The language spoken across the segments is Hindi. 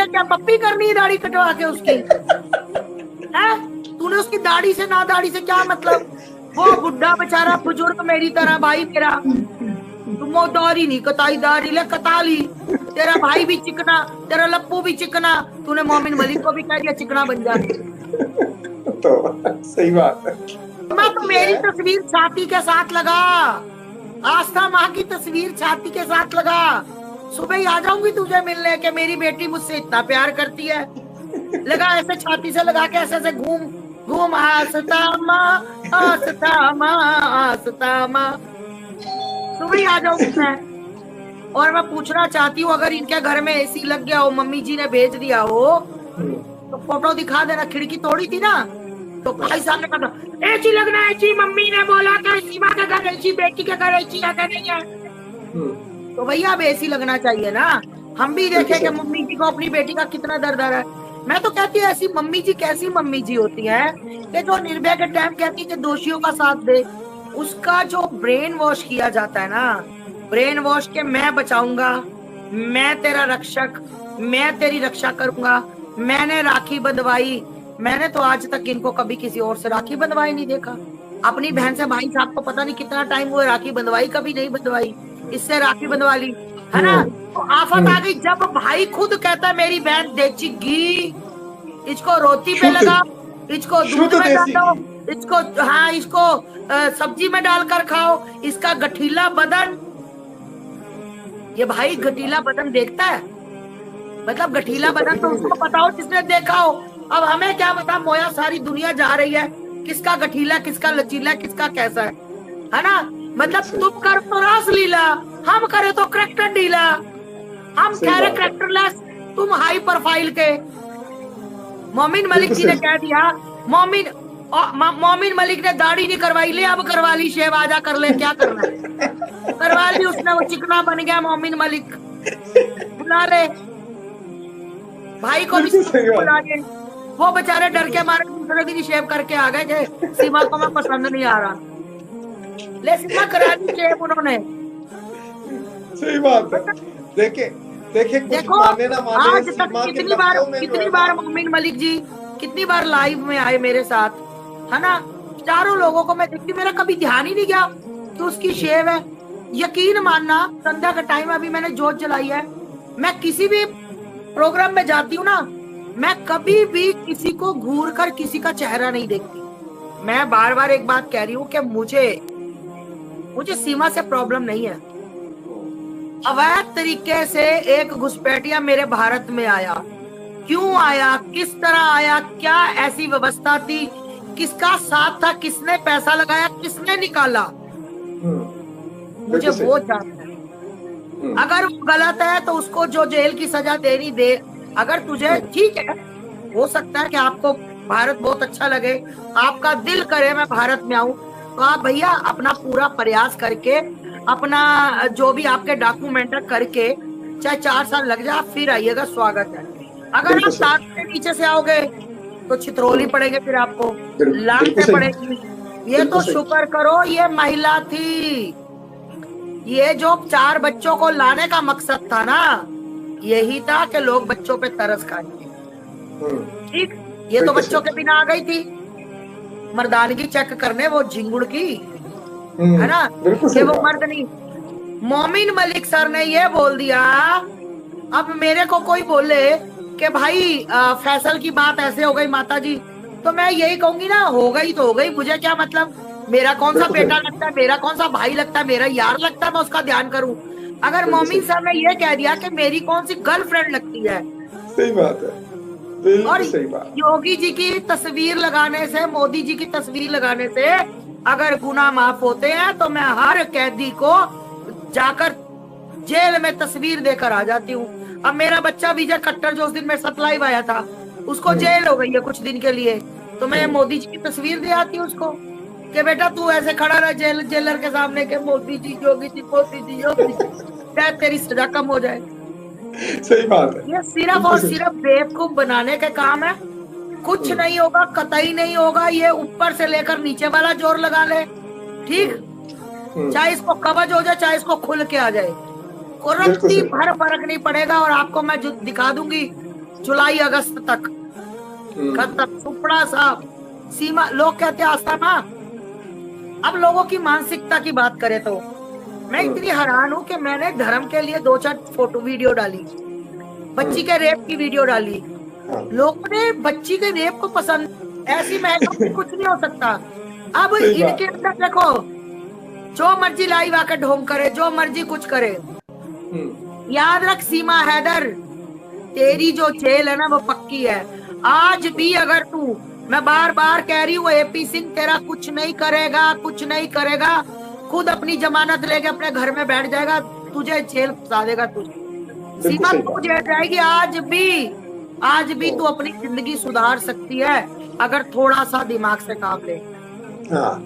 तूने क्या पप्पी करनी है दाढ़ी कटवा के उसकी? है तूने उसकी दाढ़ी से ना दाढ़ी से क्या मतलब? वो बुढ़ा बेचारा बुजुर्ग मेरी तरह भाई मेरा, तुम वो दाढ़ी नहीं कताई, दाढ़ी ले कता ली। तेरा भाई भी चिकना, तेरा लप्पू भी चिकना, तूने मोमिन मलिक को भी कह दिया चिकना बन जा। तो सही बात है। तो मेरी तस्वीर छाती के साथ लगा, आस्था माँ की तस्वीर छाती के साथ लगा। सुबह ही आ जाऊंगी तुझे मिलने के, मेरी बेटी मुझसे इतना प्यार करती है। लगा ऐसे छाती से लगा के ऐसे ऐसे घूम घूम, आस्था माँ आस्था माँ आस्था माँ। सुबह ही आ जाऊंगी मैं। और मैं पूछना चाहती हूँ, अगर इनके घर में एसी लग गया हो, मम्मी जी ने भेज दिया हो, तो फोटो दिखा देना। खिड़की तोड़ी थी ना, तो भाई साहब ने कहा एसी लगना, एसी मम्मी ने बोला था, सीमा का घर एसी, बेटी के घर एसी लगा नहीं है। तो भैया अब एसी लगना चाहिए ना, हम भी देखें कि मम्मी जी को अपनी बेटी का कितना दर्द है। मैं तो कहती हूँ ऐसी मम्मी जी कैसी मम्मी जी होती है कि जो निर्भया के टाइम कहती है कि दोषियों का साथ दे, उसका जो ब्रेन वॉश किया जाता है ना, ब्रेन वॉश के मैं बचाऊंगा, मैं तेरा रक्षक, मैं तेरी रक्षा करूंगा, मैंने राखी बंधवाई। मैंने तो आज तक इनको कभी किसी और से राखी बंधवाई नहीं देखा। अपनी बहन से भाई साहब को पता नहीं कितना टाइम हुआ राखी बंधवाई, कभी नहीं बंधवाई, इससे राखी बंधवा ली, है ना। तो आफत आ गई जब भाई खुद कहता है मेरी बहन देची, इसको रोटी पे लगा, इसको दूध में डालो, इसको हाँ इसको सब्जी में डालकर खाओ, इसका गठीला बदन। ये भाई गठीला बदन देखता है, मतलब गठीला बदन तो उसको पता हो जिसने देखा हो। अब हमें क्या पता, मोया सारी दुनिया जा रही है, किसका गठीला, किसका लचीला, किसका कैसा है ना। मतलब तुम कर तो रास लीला, हम करे तो करेक्टर डीला। हम ठहरे करेक्टरलेस, तुम हाई प्रोफाइल के। मोमिन मलिक जी ने कह दिया, मोमिन मलिक ने दाढ़ी नहीं करवाई, ले अब करवा ली, शहबाजा कर ले, क्या करना है करवा ली उसने, वो चिकना बन गया मोमिन मलिक। बुला ले भाई को भी बुला ले, वो बेचारे डर के मारे दूसरे दिन शेव करके आ गए थे, सीमा को मैं पसंद नहीं आ रहा, ले सीमा करा दी शेव उन्होंने। सही बात है। देखो आज तक कितनी बार मोमिन मलिक जी कितनी बार लाइव में आए मेरे साथ, है ना। चारों लोगों को मैं देखती, मेरा कभी ध्यान ही नहीं गया कि उसकी शेव है। यकीन मानना, संध्या का टाइम अभी मैंने जोत जलाई है, मैं किसी भी प्रोग्राम में जाती हूँ ना, मैं कभी भी किसी को घूर कर किसी का चेहरा नहीं देखती। मैं बार बार एक बात कह रही हूँ कि मुझे सीमा से प्रॉब्लम नहीं है। अवैध तरीके से एक घुसपैठिया मेरे भारत में आया, क्यों आया, किस तरह आया, क्या ऐसी व्यवस्था थी, किसका साथ था, किसने पैसा लगाया, किसने निकाला, मुझे वो जानना है। अगर वो गलत है तो उसको जो जेल की सजा देनी दे। अगर तुझे ठीक है, हो सकता है कि आपको भारत बहुत अच्छा लगे, आपका दिल करे मैं भारत में आऊं, तो आप भैया अपना पूरा प्रयास करके, अपना जो भी आपके डॉक्यूमेंट करके, चाहे 4 साल लग जाए, फिर आइएगा, स्वागत है। अगर आप साथ के नीचे से आओगे तो छितरोली पड़ेंगे, फिर आपको लानते पड़ेगी। ये तो शुक्र करो ये महिला थी, ये जो 4 बच्चों को लाने का मकसद था ना, यही था कि लोग बच्चों पे तरस खाएंगे। ठीक, ये तो बच्चों के बिना आ गई थी मर्दानगी चेक करने, वो झिंगुड़ की, है ना, कि वो मर्द नहीं। मोमिन मलिक सर ने ये बोल दिया, अब मेरे को कोई बोले कि भाई फैसल की बात ऐसे हो गई माता जी, तो मैं यही कहूंगी ना, हो गई तो हो गई, मुझे क्या मतलब, मेरा कौन सा बेटा लगता है, मेरा कौन सा भाई लगता है, मेरा यार लगता है, मैं उसका ध्यान करूं। अगर मोमिन सर ने ये कह दिया कि मेरी कौन सी गर्लफ्रेंड लगती है, सही बात है, और सही बात। योगी जी की तस्वीर लगाने से, मोदी जी की तस्वीर लगाने से अगर गुनाह माफ होते हैं, तो मैं हर कैदी को जाकर जेल में तस्वीर देकर आ जाती हूँ। अब मेरा बच्चा विजय खट्टर जो उस दिन मेरे साथ लाइव आया था, उसको जेल हो गई है कुछ दिन के लिए, तो मैं मोदी जी की तस्वीर दे आती हूँ उसको कि बेटा तू ऐसे खड़ा रहा जेलर के सामने के मोदी जी योगी जी मोदी जी योगी जी, शायद तेरी सजा कम हो जाए। सही बात है। ये सिर्फ और सिर्फ बेवकूफ बनाने के काम है, कुछ नहीं होगा, कतई नहीं होगा। ये ऊपर से लेकर नीचे वाला जोर लगा ले, ठीक, चाहे इसको कवच हो जाए, चाहे इसको खुल के आ जाए, कोई भर फर्क नहीं पड़ेगा। और आपको मैं दिखा दूंगी जुलाई अगस्त तक खत्म, टुकड़ा साहब। सीमा, लोग कहते हैं आस्था माँ। अब लोगों की मानसिकता की बात करें तो मैं इतनी हैरान हूँ कि मैंने धर्म के लिए 2-4 फोटो वीडियो डाली, बच्ची के रेप की वीडियो डाली, लोगों ने बच्ची के रेप को पसंद। ऐसी महंगा कुछ नहीं हो सकता। अब इनके अंदर देखो, जो मर्जी लाइव आकर ढोंग करे, जो मर्जी कुछ करे, याद रख सीमा हैदर, तेरी जो जेल है ना वो पक्की है। आज भी अगर तू, मैं बार बार कह रही हूँ, एपी सिंह तेरा कुछ नहीं करेगा, कुछ नहीं करेगा, खुद अपनी जमानत लेके अपने घर में बैठ जाएगा, तुझे जेल फंसा देगा तुझे। सीमा तू जेल जाएगी। आज भी तू अपनी जिंदगी सुधार सकती है अगर थोड़ा सा दिमाग से काम ले। हाँ,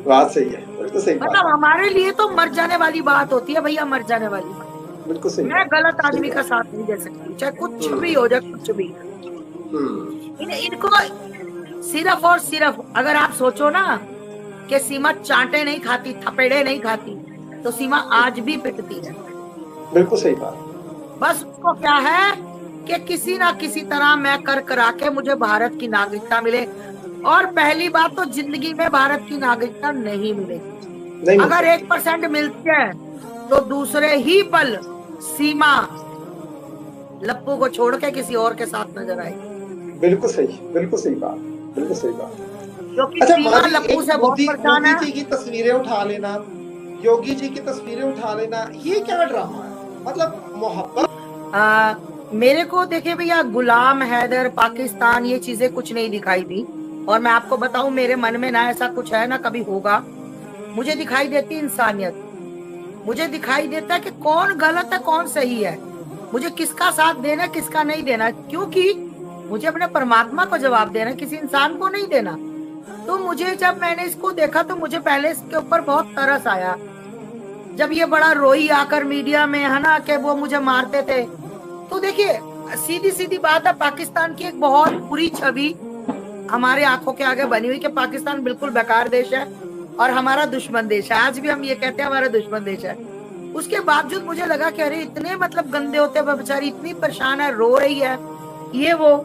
बात सही है, बिल्कुल सही। मतलब हमारे लिए तो मर जाने वाली बात होती है भैया, मर जाने वाली बात। बिल्कुल सही। मैं गलत आदमी का साथ नहीं दे सकती, चाहे कुछ भी हो जाए, कुछ भी। इनको सिर्फ और सिर्फ, अगर आप सोचो ना कि सीमा चांटे नहीं खाती, थपेड़े नहीं खाती, तो सीमा आज भी पिटती है। बिल्कुल सही बात। बस उसको क्या है कि किसी ना किसी तरह मैं कर करा के मुझे भारत की नागरिकता मिले। और पहली बात तो जिंदगी में भारत की नागरिकता नहीं मिलेगी। अगर 1% मिलती है तो दूसरे ही पल सीमा लप्पू को छोड़ के किसी और के साथ नजर आएगी। बिल्कुल सही, बिल्कुल सही बात, बिल्कुल सही बात। अच्छा, लप्पू से बहुत परेशान है। योगी जी की तस्वीरें उठा लेना, योगी जी की तस्वीरें उठा लेना, ये क्या ड्रामा है? मतलब मोहब्बत। मेरे को देखे भैया, गुलाम हैदर, पाकिस्तान, ये चीजें कुछ नहीं दिखाई दी। और मैं आपको बताऊं, मेरे मन में ना ऐसा कुछ है ना कभी होगा। मुझे दिखाई देती इंसानियत, मुझे दिखाई देता है कि कौन गलत है कौन सही है, मुझे किसका साथ देना किसका नहीं देना, क्योंकि मुझे अपने परमात्मा को जवाब देना, किसी इंसान को नहीं देना। तो मुझे, जब मैंने इसको देखा तो मुझे पहले इसके ऊपर बहुत तरस आया। जब ये बड़ा रोई आकर मीडिया में, है ना, कि वो मुझे मारते थे, तो देखिए सीधी सीधी बात है, पाकिस्तान की एक बहुत बुरी छवि हमारे आंखों के आगे बनी हुई कि पाकिस्तान बिल्कुल बेकार देश है और हमारा दुश्मन देश है। आज भी हम ये कहते हैं हमारा दुश्मन देश है। उसके बावजूद मुझे लगा कि अरे इतने मतलब गंदे होते हैं, बेचारी इतनी परेशान है, रो रही है, ये वो।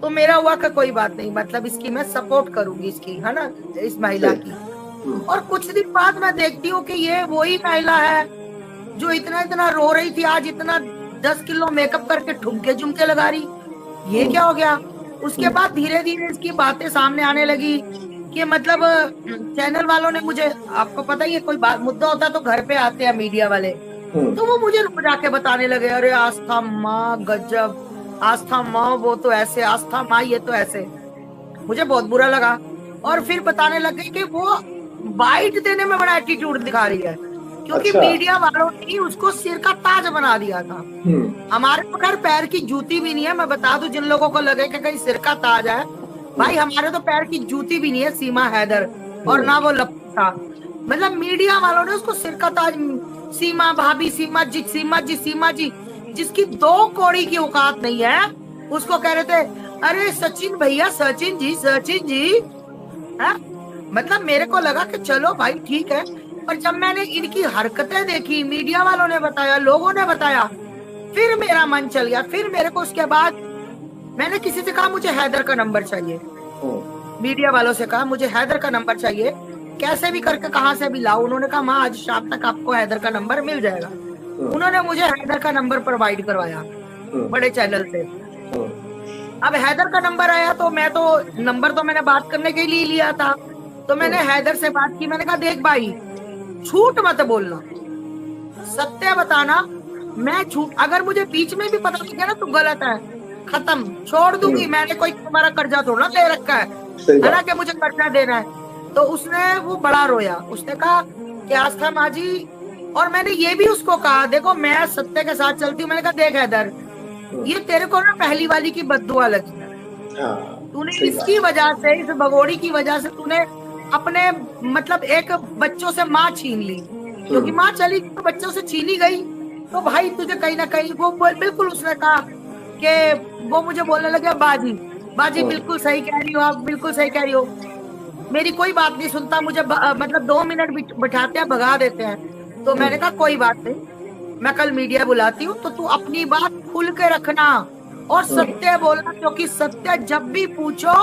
तो मेरा हुआ कि कोई बात नहीं, मतलब इसकी मैं सपोर्ट करूंगी, इसकी, है ना, इस महिला की। और कुछ दिन बाद मैं देखती हूँ कि ये वही महिला है जो इतना इतना रो रही थी, आज इतना 10 किलो मेकअप करके ठुमके झुमके लगा रही। ये क्या हो गया? उसके बाद धीरे धीरे इसकी बातें सामने आने लगी कि मतलब चैनल वालों ने मुझे, आपको पता ही है, कोई बात मुद्दा होता तो घर पे आते हैं मीडिया वाले, तो वो मुझे जाके बताने लगे, अरे आस्था माँ गजब, आस्था माँ वो तो ऐसे, आस्था माँ ये तो ऐसे। मुझे बहुत बुरा लगा। और फिर बताने लगे कि वो बाइट देने में बड़ा एटीट्यूड दिखा रही है, क्योंकि मीडिया वालों ने उसको सिर का ताज बना दिया था। हमारे तो खैर पैर की जूती भी नहीं है, मैं बता दूं जिन लोगों को लगे कि कहीं सिर का ताज है, भाई हमारे तो पैर की जूती भी नहीं है सीमा हैदर, और ना वो लप्पू था। मतलब मीडिया वालों ने उसको सिर का ताज, सीमा भाभी, सीमा जी, सीमा जी, सीमा जी, जिसकी 2 कौड़ी की औकात नहीं है, उसको कह रहे थे अरे सचिन भैया, सचिन जी, सचिन जी, है? मतलब मेरे को लगा कि चलो भाई ठीक है। और जब मैंने इनकी हरकतें देखी, मीडिया वालों ने बताया, लोगों ने बताया, फिर मेरा मन चल गया। फिर मेरे को उसके बाद मैंने किसी से कहा मुझे हैदर का नंबर चाहिए, मीडिया वालों से कहा मुझे हैदर का नंबर चाहिए, कैसे भी करके कहाँ से भी लाओ। उन्होंने कहा माँ आज शाम तक आपको हैदर का नंबर मिल जाएगा। उन्होंने मुझे हैदर का नंबर प्रोवाइड करवाया बड़े चैनल से। अब हैदर का नंबर आया तो मैं तो नंबर तो मैंने बात करने के लिए लिया था, तो मैंने हैदर से बात की। मैंने कहा देख भाई, झूठ मत बोलना, सत्य बताना, मैं झूठ, अगर मुझे बीच में भी पता लग गया ना तो गलत है, खत्म, छोड़ दूंगी। मैंने कोई तुम्हारा कर्जा थोड़ा ले रखा है ना कि मुझे कर्जा देना है। तो उसने वो बड़ा रोया, उसने कहा कि आस्था माँ जी, और मैंने ये भी उसको कहा देखो मैं सत्य के साथ चलती हूँ। मैंने कहा देख हैदर, ये तेरे को ना पहली वाली की बद्दुआ लगी है, तूने इसकी वजह से, इस भगोड़ी की वजह से तूने अपने मतलब एक बच्चों से माँ छीन ली, क्योंकि माँ चली तो बच्चों से छीनी गई, तो भाई तुझे कहीं ना कहीं वो बिल्कुल, उसने कहा कि वो मुझे बोलने लगे बाजी, बाजी बिल्कुल सही कह रही हो आप, बिल्कुल सही कह रही हो, मेरी कोई बात नहीं सुनता, मुझे मतलब 2 मिनट बिठाते हैं, भगा देते हैं। तो मैंने कहा कोई बात नहीं, मैं कल मीडिया बुलाती हूँ, तो तू अपनी बात खुल के रखना, और सत्य बोलना, क्योंकि सत्य जब भी पूछो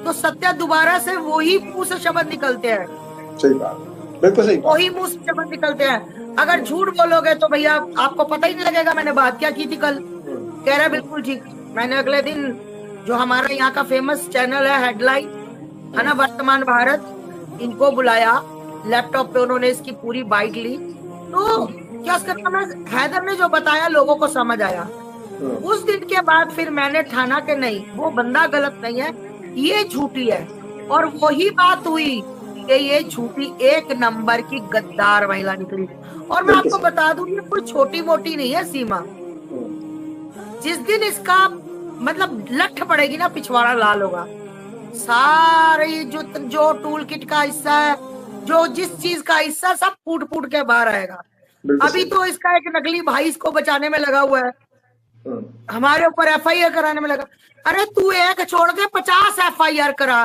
तो सत्य दोबारा से वही मुंह से शब्द निकलते हैं। सही बात, बिल्कुल सही बात। वही मुंह से शब्द निकलते हैं। अगर झूठ बोलोगे तो भैया आपको पता ही नहीं लगेगा मैंने बात क्या की थी कल। कह रहा बिल्कुल ठीक। मैंने अगले दिन जो हमारा यहाँ का फेमस चैनल है हेडलाइन है ना, वर्तमान भारत, इनको बुलाया, लैपटॉप पे उन्होंने इसकी पूरी बाइट ली। तो क्या करना, मैं हैदर ने जो बताया लोगों को समझ आया। उस दिन के बाद फिर मैंने ठाना के नहीं, वो बंदा गलत नहीं है, ये झूठी है। और वही बात हुई कि ये झूठी एक नंबर की गद्दार महिला निकली। और मैं आपको बता दूं, ये कोई छोटी मोटी नहीं है सीमा। जिस दिन इसका मतलब लठ पड़ेगी ना, पिछवाड़ा लाल होगा। सारे जो टूल किट का हिस्सा है, जो जिस चीज का हिस्सा, सब फूट फूट के बाहर आएगा। अभी तो इसका एक नकली भाई इसको बचाने में लगा हुआ है, हमारे ऊपर FIR कराने में लगा। अरे तू एक छोड़ के 50 FIR करा,